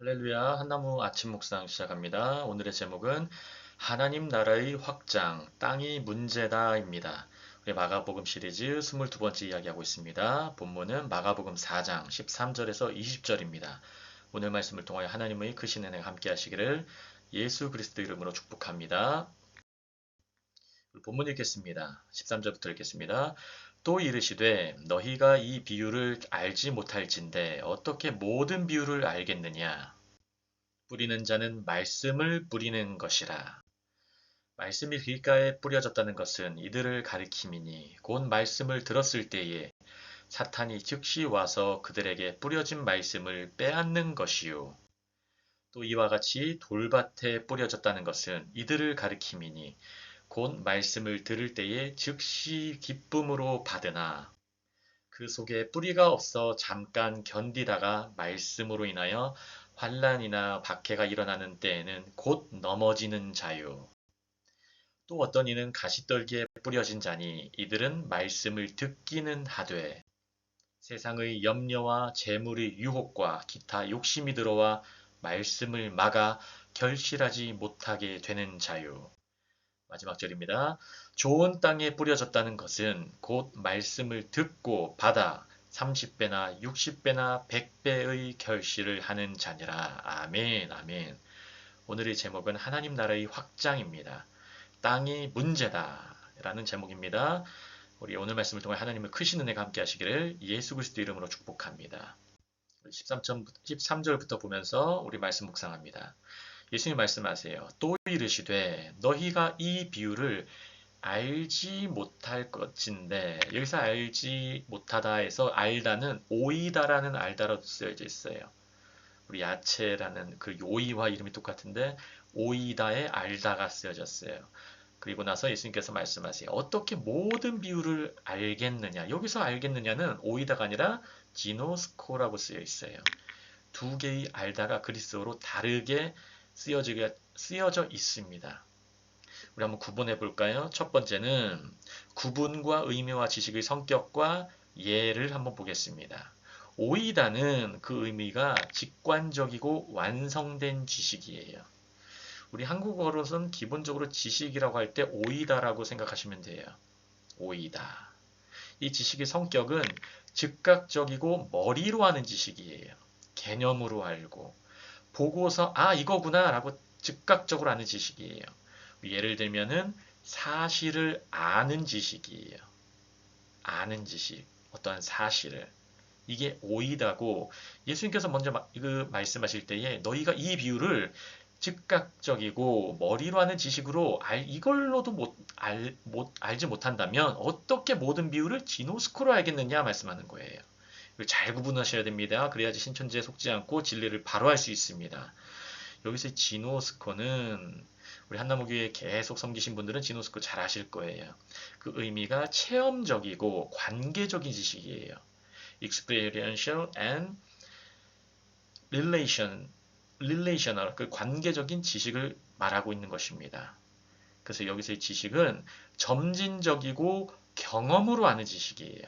할렐루야, 한나무 아침 묵상 시작합니다. 오늘의 제목은 하나님 나라의 확장, 땅이 문제다입니다. 우리 마가복음 시리즈 22번째 이야기하고 있습니다. 본문은 마가복음 4장 13절에서 20절입니다. 오늘 말씀을 통하여 하나님의 크신 은혜가 함께 하시기를 예수 그리스도 이름으로 축복합니다. 본문 읽겠습니다. 13절부터 읽겠습니다. 또 이르시되 너희가 이 비유를 알지 못할진대 어떻게 모든 비유를 알겠느냐? 뿌리는 자는 말씀을 뿌리는 것이라. 말씀이 길가에 뿌려졌다는 것은 이들을 가리킴이니 곧 말씀을 들었을 때에 사탄이 즉시 와서 그들에게 뿌려진 말씀을 빼앗는 것이요. 또 이와 같이 돌밭에 뿌려졌다는 것은 이들을 가리킴이니 곧 말씀을 들을 때에 즉시 기쁨으로 받으나 그 속에 뿌리가 없어 잠깐 견디다가 말씀으로 인하여 환난이나 박해가 일어나는 때에는 곧 넘어지는 자유. 또 어떤 이는 가시떨기에 뿌려진 자니 이들은 말씀을 듣기는 하되 세상의 염려와 재물의 유혹과 기타 욕심이 들어와 말씀을 막아 결실하지 못하게 되는 자유. 마지막 절입니다. 좋은 땅에 뿌려졌다는 것은 곧 말씀을 듣고 받아 30배나 60배나 100배의 결실을 하는 자니라. 아멘, 아멘. 오늘의 제목은 하나님 나라의 확장입니다. 땅이 문제다. 라는 제목입니다. 우리 오늘 말씀을 통해 하나님의 크신 은혜가 함께 하시기를 예수 그리스도 이름으로 축복합니다. 13절부터 보면서 우리 말씀 묵상합니다. 예수님 말씀하세요. 또 이르시되 너희가 이 비유를 알지 못할 것인데 여기서 알지 못하다에서 알다는 오이다라는 알다로 쓰여져 있어요. 우리 야채라는 그 요이와 이름이 똑같은데 오이다에 알다가 쓰여졌어요. 그리고 나서 예수님께서 말씀하세요. 어떻게 모든 비유를 알겠느냐? 여기서 알겠느냐는 오이다가 아니라 지노스코라고 쓰여 있어요. 두 개의 알다가 그리스어로 다르게 쓰여져 있습니다. 우리 한번 구분해 볼까요? 첫 번째는 구분과 의미와 지식의 성격과 예를 한번 보겠습니다. 오이다는 그 의미가 직관적이고 완성된 지식이에요. 우리 한국어로는 기본적으로 지식이라고 할 때 오이다라고 생각하시면 돼요. 오이다. 이 지식의 성격은 즉각적이고 머리로 하는 지식이에요. 개념으로 알고 보고서 아 이거구나 라고 즉각적으로 아는 지식이에요. 예를 들면은 사실을 아는 지식이에요. 아는 지식, 어떠한 사실을. 이게 오이다고 예수님께서 먼저 말씀하실 때에 너희가 이 비유를 즉각적이고 머리로 하는 지식으로 이걸로도 알지 못한다면 어떻게 모든 비유를 지노스코로 알겠느냐 말씀하는 거예요. 잘 구분하셔야 됩니다. 그래야지 신천지에 속지 않고 진리를 바로 할 수 있습니다. 여기서 지노스코는 우리 한나무교회 계속 섬기신 분들은 지노스코 잘 아실 거예요. 그 의미가 체험적이고 관계적인 지식이에요. experiential and relational, 그 관계적인 지식을 말하고 있는 것입니다. 그래서 여기서의 지식은 점진적이고 경험으로 아는 지식이에요.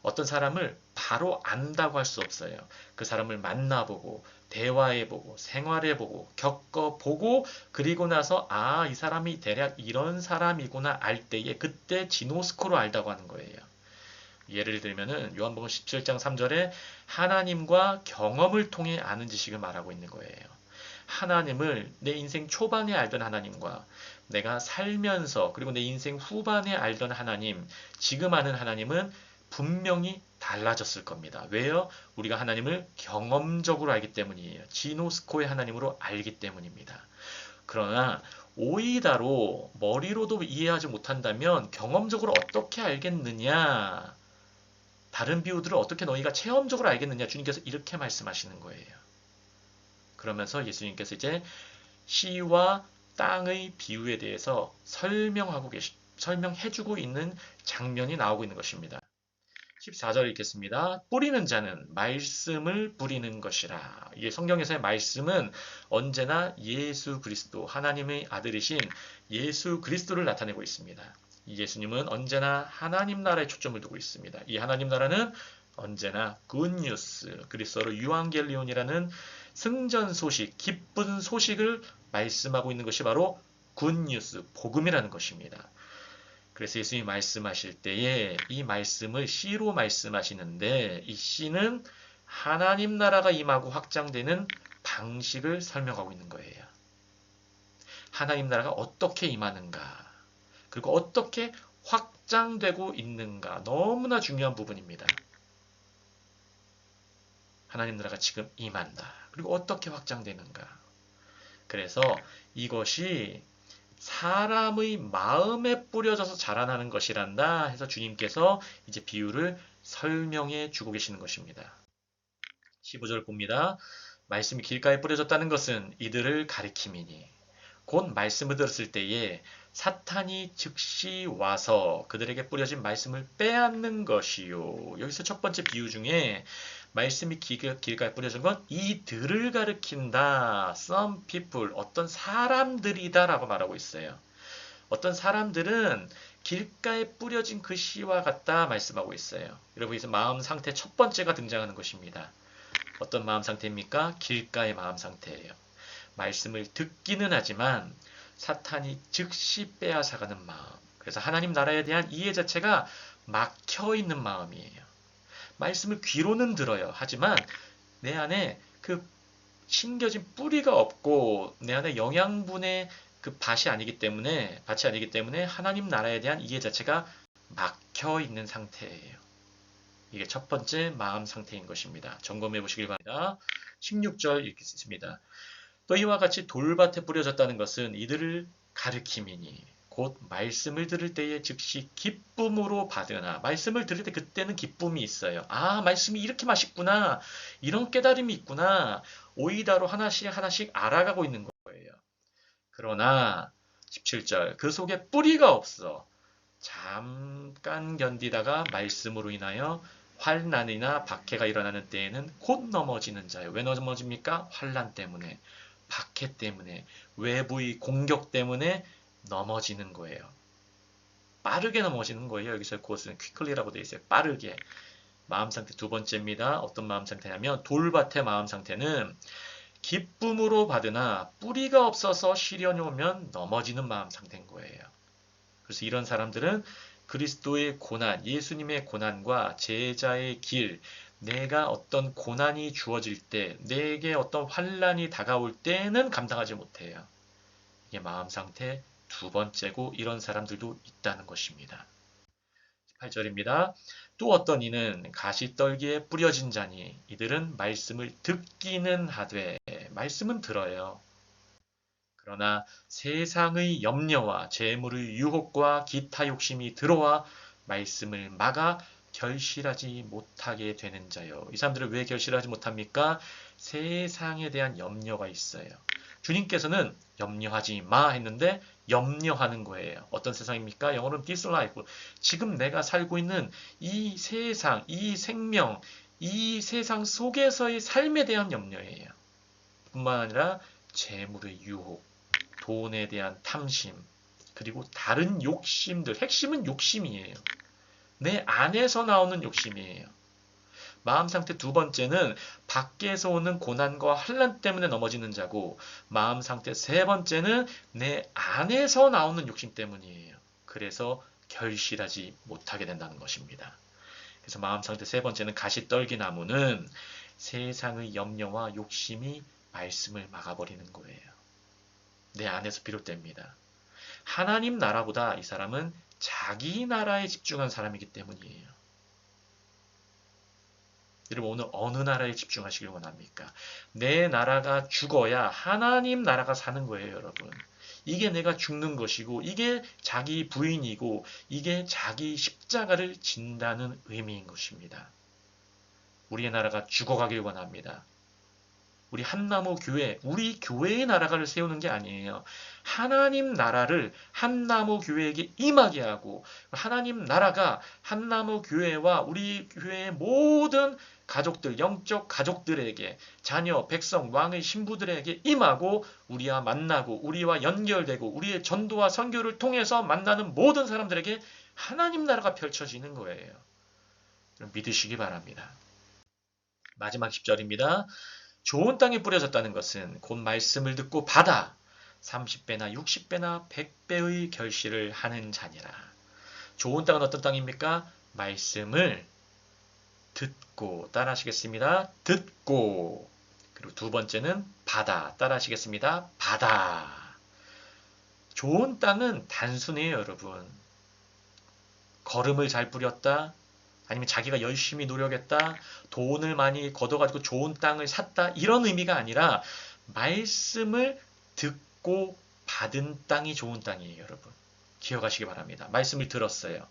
어떤 사람을 바로 안다고 할 수 없어요. 그 사람을 만나보고 대화해보고 생활해보고 겪어보고 그리고 나서 아, 이 사람이 대략 이런 사람이구나 알 때에 그때 지노스코로 알다고 하는 거예요. 예를 들면은 요한복음 17장 3절에 하나님과 경험을 통해 아는 지식을 말하고 있는 거예요. 하나님을 내 인생 초반에 알던 하나님과 내가 살면서 그리고 내 인생 후반에 알던 하나님, 지금 아는 하나님은 분명히 달라졌을 겁니다. 왜요? 우리가 하나님을 경험적으로 알기 때문이에요. 지노스코의 하나님으로 알기 때문입니다. 그러나 오이다로 머리로도 이해하지 못한다면 경험적으로 어떻게 알겠느냐? 다른 비유들을 어떻게 너희가 체험적으로 알겠느냐? 주님께서 이렇게 말씀하시는 거예요. 그러면서 예수님께서 이제 시와 땅의 비유에 대해서 설명해주고 있는 장면이 나오고 있는 것입니다. 14절 읽겠습니다. 뿌리는 자는 말씀을 뿌리는 것이라. 이 성경에서의 말씀은 언제나 예수 그리스도, 하나님의 아들이신 예수 그리스도를 나타내고 있습니다. 이 예수님은 언제나 하나님 나라에 초점을 두고 있습니다. 이 하나님 나라는 언제나 굿뉴스, 그리스어로 유앙겔리온이라는 승전 소식, 기쁜 소식을 말씀하고 있는 것이 바로 굿뉴스, 복음이라는 것입니다. 그래서 예수님이 말씀하실 때에 이 말씀을 씨로 말씀하시는데 이 씨는 하나님 나라가 임하고 확장되는 방식을 설명하고 있는 거예요. 하나님 나라가 어떻게 임하는가, 그리고 어떻게 확장되고 있는가, 너무나 중요한 부분입니다. 하나님 나라가 지금 임한다. 그리고 어떻게 확장되는가. 그래서 이것이 사람의 마음에 뿌려져서 자라나는 것이란다 해서 주님께서 이제 비유를 설명해 주고 계시는 것입니다. 15절 봅니다. 말씀이 길가에 뿌려졌다는 것은 이들을 가리킴이니 곧 말씀을 들었을 때에 사탄이 즉시 와서 그들에게 뿌려진 말씀을 빼앗는 것이요. 여기서 첫 번째 비유 중에 말씀이 길가에 뿌려진 건 이들을 가리킨다. Some people, 어떤 사람들이다 라고 말하고 있어요. 어떤 사람들은 길가에 뿌려진 그 씨와 같다 말씀하고 있어요. 여러분, 여기서 마음 상태 첫 번째가 등장하는 것입니다. 어떤 마음 상태입니까? 길가의 마음 상태예요. 말씀을 듣기는 하지만 사탄이 즉시 빼앗아가는 마음. 그래서 하나님 나라에 대한 이해 자체가 막혀 있는 마음이에요. 말씀을 귀로는 들어요. 하지만 내 안에 그 심겨진 뿌리가 없고 내 안에 영양분의 그 밭이 아니기 때문에 하나님 나라에 대한 이해 자체가 막혀 있는 상태예요. 이게 첫 번째 마음 상태인 것입니다. 점검해 보시길 바랍니다. 16절 읽기 있습니다. 또 이와 같이 돌밭에 뿌려졌다는 것은 이들을 가르킴이니 곧 말씀을 들을 때에 즉시 기쁨으로 받으나, 말씀을 들을 때 그때는 기쁨이 있어요. 아, 말씀이 이렇게 맛있구나, 이런 깨달음이 있구나, 오이다로 하나씩 하나씩 알아가고 있는 거예요. 그러나 17절 그 속에 뿌리가 없어 잠깐 견디다가 말씀으로 인하여 환난이나 박해가 일어나는 때에는 곧 넘어지는 자예요. 왜 넘어집니까? 환난 때문에, 박해 때문에, 외부의 공격 때문에 넘어지는 거예요. 빠르게 넘어지는 거예요. 여기서 그것은 quickly라고 되어 있어요. 빠르게. 마음 상태 두 번째입니다. 어떤 마음 상태냐면 돌밭의 마음 상태는 기쁨으로 받으나 뿌리가 없어서 시련이 오면 넘어지는 마음 상태인 거예요. 그래서 이런 사람들은 그리스도의 고난, 예수님의 고난과 제자의 길, 내가 어떤 고난이 주어질 때, 내게 어떤 환난이 다가올 때는 감당하지 못해요. 이게 마음 상태 두 번째고 이런 사람들도 있다는 것입니다. 18절입니다. 또 어떤 이는 가시떨기에 뿌려진 자니 이들은 말씀을 듣기는 하되, 말씀은 들어요. 그러나 세상의 염려와 재물의 유혹과 기타 욕심이 들어와 말씀을 막아 결실하지 못하게 되는 자요. 이 사람들은 왜 결실하지 못합니까? 세상에 대한 염려가 있어요. 주님께서는 염려하지 마 했는데 염려하는 거예요. 어떤 세상입니까? 영어로는 this life. 지금 내가 살고 있는 이 세상, 이 생명, 이 세상 속에서의 삶에 대한 염려예요. 뿐만 아니라 재물의 유혹, 돈에 대한 탐심, 그리고 다른 욕심들, 핵심은 욕심이에요. 내 안에서 나오는 욕심이에요. 마음 상태 두 번째는 밖에서 오는 고난과 환난 때문에 넘어지는 자고, 마음 상태 세 번째는 내 안에서 나오는 욕심 때문이에요. 그래서 결실하지 못하게 된다는 것입니다. 그래서 마음 상태 세 번째는 가시떨기나무는 세상의 염려와 욕심이 말씀을 막아버리는 거예요. 내 안에서 비롯됩니다. 하나님 나라보다 이 사람은 자기 나라에 집중한 사람이기 때문이에요. 여러분, 오늘 어느 나라에 집중하시길 원합니까? 내 나라가 죽어야 하나님 나라가 사는 거예요, 여러분. 이게 내가 죽는 것이고, 이게 자기 부인이고, 이게 자기 십자가를 진다는 의미인 것입니다. 우리의 나라가 죽어가길 원합니다. 우리 한나무 교회, 우리 교회의 나라를 세우는 게 아니에요. 하나님 나라를 한나무 교회에게 임하게 하고, 하나님 나라가 한나무 교회와 우리 교회의 모든 가족들, 영적 가족들에게, 자녀, 백성, 왕의 신부들에게 임하고 우리와 만나고 우리와 연결되고 우리의 전도와 선교를 통해서 만나는 모든 사람들에게 하나님 나라가 펼쳐지는 거예요. 믿으시기 바랍니다. 마지막 10절입니다. 좋은 땅에 뿌려졌다는 것은 곧 말씀을 듣고 받아 30배나 60배나 100배의 결실을 하는 자니라. 좋은 땅은 어떤 땅입니까? 말씀을 듣고 따라하시겠습니다. 듣고. 그리고 두 번째는 받아. 따라하시겠습니다. 받아. 좋은 땅은 단순해요, 여러분. 거름을 잘 뿌렸다. 아니면 자기가 열심히 노력했다. 돈을 많이 걷어가지고 좋은 땅을 샀다. 이런 의미가 아니라 말씀을 듣고 받은 땅이 좋은 땅이에요, 여러분. 기억하시기 바랍니다. 말씀을 들었어요.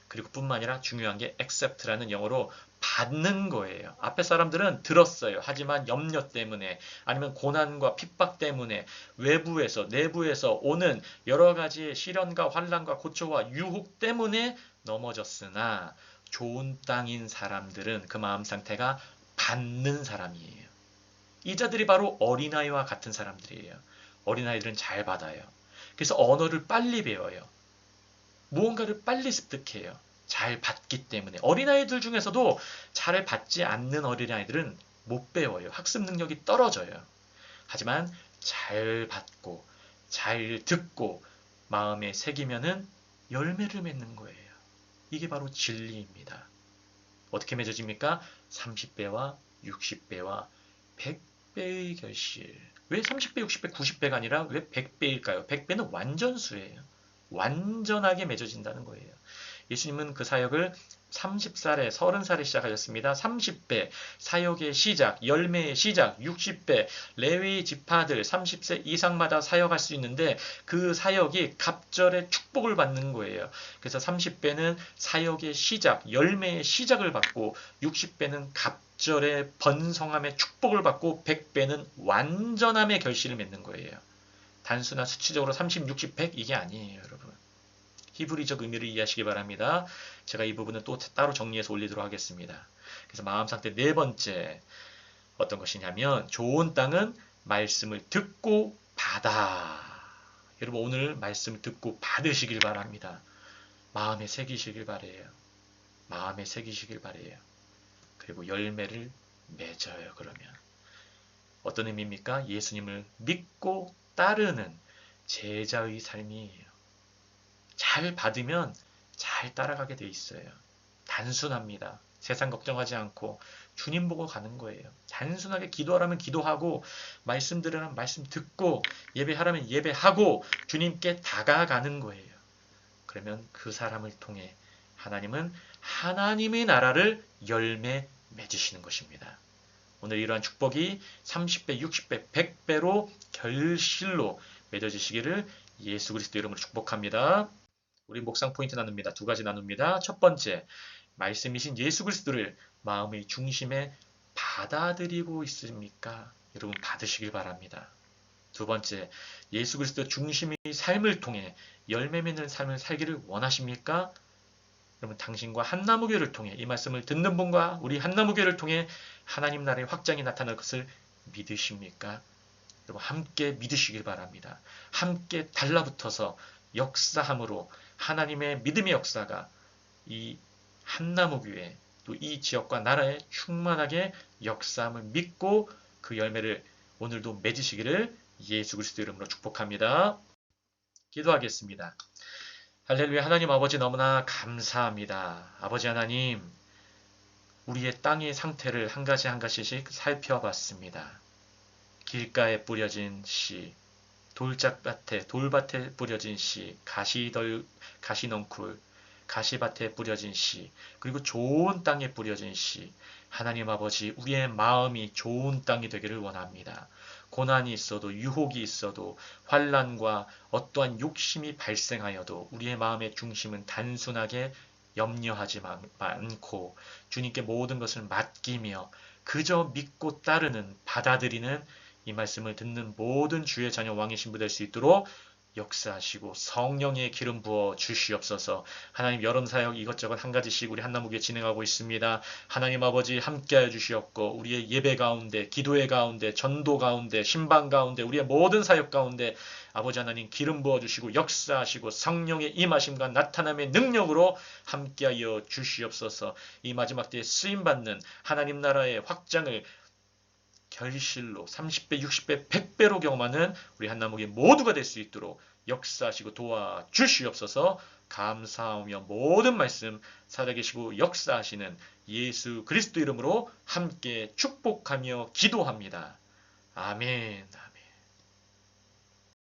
그리고 뿐만 아니라 중요한 게 accept라는 영어로 받는 거예요. 앞에 사람들은 들었어요. 하지만 염려 때문에 아니면 고난과 핍박 때문에 외부에서 내부에서 오는 여러 가지 시련과 환난과 고초와 유혹 때문에 넘어졌으나 좋은 땅인 사람들은 그 마음 상태가 받는 사람이에요. 이 자들이 바로 어린아이와 같은 사람들이에요. 어린아이들은 잘 받아요. 그래서 언어를 빨리 배워요. 무언가를 빨리 습득해요. 잘 받기 때문에. 어린아이들 중에서도 잘 받지 않는 어린아이들은 못 배워요. 학습 능력이 떨어져요. 하지만 잘 받고 잘 듣고 마음에 새기면은 열매를 맺는 거예요. 이게 바로 진리입니다. 어떻게 맺어집니까? 30배와 60배와 100배의 결실. 왜 30배, 60배, 90배가 아니라 왜 100배일까요? 100배는 완전수예요. 완전하게 맺어진다는 거예요. 예수님은 그 사역을 30살에 30살에 시작하셨습니다. 30배 사역의 시작, 열매의 시작, 60배 레위 지파들 30세 이상마다 사역할 수 있는데 그 사역이 갑절의 축복을 받는 거예요. 그래서 30배는 사역의 시작, 열매의 시작을 받고 60배는 갑절의 번성함의 축복을 받고 100배는 완전함의 결실을 맺는 거예요. 단순한 수치적으로 30, 60, 100 이게 아니에요, 여러분. 히브리적 의미를 이해하시기 바랍니다. 제가 이 부분은 또 따로 정리해서 올리도록 하겠습니다. 그래서 마음 상태 네 번째 어떤 것이냐면 좋은 땅은 말씀을 듣고 받아. 여러분 오늘 말씀을 듣고 받으시길 바랍니다. 마음에 새기시길 바래요. 마음에 새기시길 바래요. 그리고 열매를 맺어요. 그러면 어떤 의미입니까? 예수님을 믿고 따르는 제자의 삶이에요. 잘 받으면 잘 따라가게 돼 있어요. 단순합니다. 세상 걱정하지 않고 주님 보고 가는 거예요. 단순하게 기도하라면 기도하고 말씀 들으라면 말씀 듣고 예배하라면 예배하고 주님께 다가가는 거예요. 그러면 그 사람을 통해 하나님은 하나님의 나라를 열매 맺으시는 것입니다. 오늘 이러한 축복이 30배, 60배, 100배로 결실로 맺어지시기를 예수 그리스도 이름으로 축복합니다. 우리 묵상 포인트 나눕니다. 두 가지 나눕니다. 첫 번째, 말씀이신 예수 그리스도를 마음의 중심에 받아들이고 있습니까? 여러분 받으시길 바랍니다. 두 번째, 예수 그리스도 중심의 삶을 통해 열매 맺는 삶을 살기를 원하십니까? 여러분 당신과 한나무교를 통해 이 말씀을 듣는 분과 우리 한나무교를 통해 하나님 나라의 확장이 나타날 것을 믿으십니까? 여러분 함께 믿으시길 바랍니다. 함께 달라붙어서 역사함으로 하나님의 믿음의 역사가 이 한나무교회 또 이 지역과 나라에 충만하게 역사함을 믿고 그 열매를 오늘도 맺으시기를 예수 그리스도 이름으로 축복합니다. 기도하겠습니다. 할렐루야. 하나님 아버지 너무나 감사합니다. 아버지 하나님 우리의 땅의 상태를 한 가지 한 가지씩 살펴봤습니다. 길가에 뿌려진 씨, 돌밭에 뿌려진 씨, 가시넝쿨, 가시밭에 뿌려진 씨, 그리고 좋은 땅에 뿌려진 씨. 하나님 아버지, 우리의 마음이 좋은 땅이 되기를 원합니다. 고난이 있어도 유혹이 있어도 환난과 어떠한 욕심이 발생하여도 우리의 마음의 중심은 단순하게 염려하지 않고 주님께 모든 것을 맡기며 그저 믿고 따르는 받아들이는 이 말씀을 듣는 모든 주의 자녀 왕의 신부 될 수 있도록 역사하시고 성령의 기름 부어 주시옵소서. 하나님 여름 사역 이것저것 한 가지씩 우리 한나무교회 진행하고 있습니다. 하나님 아버지 함께하여 주시옵고 우리의 예배 가운데, 기도회 가운데, 전도 가운데, 신방 가운데, 우리의 모든 사역 가운데 아버지 하나님 기름 부어 주시고 역사하시고 성령의 임하심과 나타남의 능력으로 함께하여 주시옵소서. 이 마지막 때에 쓰임받는 하나님 나라의 확장을 결실로 30배, 60배, 100배로 경험하는 우리 한나무교회 모두가 될 수 있도록 역사하시고 도와주시옵소서. 감사하며 모든 말씀 살아계시고 역사하시는 예수 그리스도 이름으로 함께 축복하며 기도합니다. 아멘.